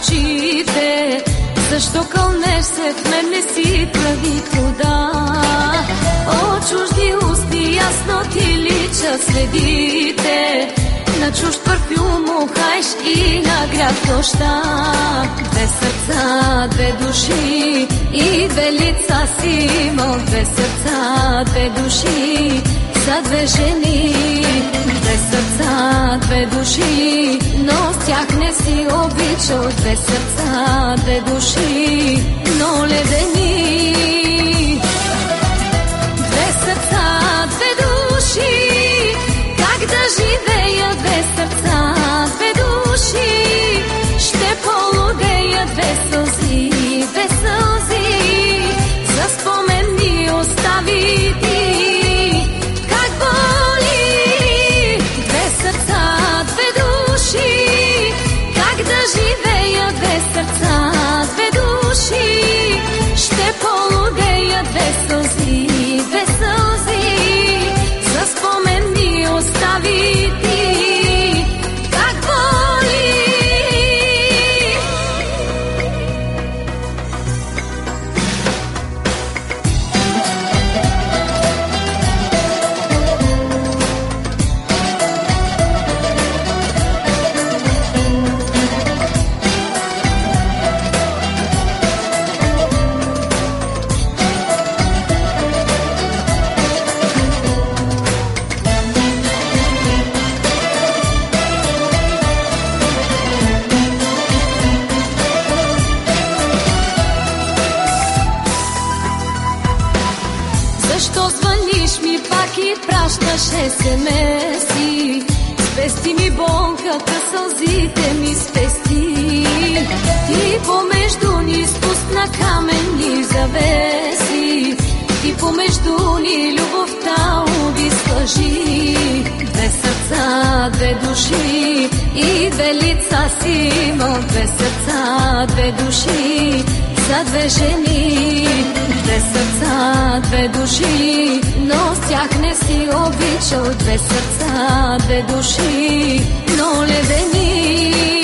очите. Защо кълнеш се в мен, не си прави труда? От чужди устни ясно ти личат следите. На чужд парфюм ухаеш и на град нощта. Две сърца, две души и две лица си имал. Две сърца, две души за две жени. Две сърца, две души, но с тях не си обичал. Две сърца, две души, но ледени. Две сърца, две души, как да живея? Две сърца, две души, ще полудея. Две сълзи, две сълзи, за спомен ми остави ти. Как боли! Две сърца, две души, как да живея? Две сърца, две души, ще полудея. Две сълзи, две сълзи, за спомен ми остави ти. Как боли! Защо звъниш ми пак и пращаш SMS-и? Спести ми болката, сълзите ми спести. Ти помежду ни спусна каменни завеси. Ти помежду ни любовта обвисла жи. Две сърца, две души и две лица си имал. Две сърца, две души за две жени. Две сърца, две души, но с тях не си обичал. Две сърца, две души, но ледени.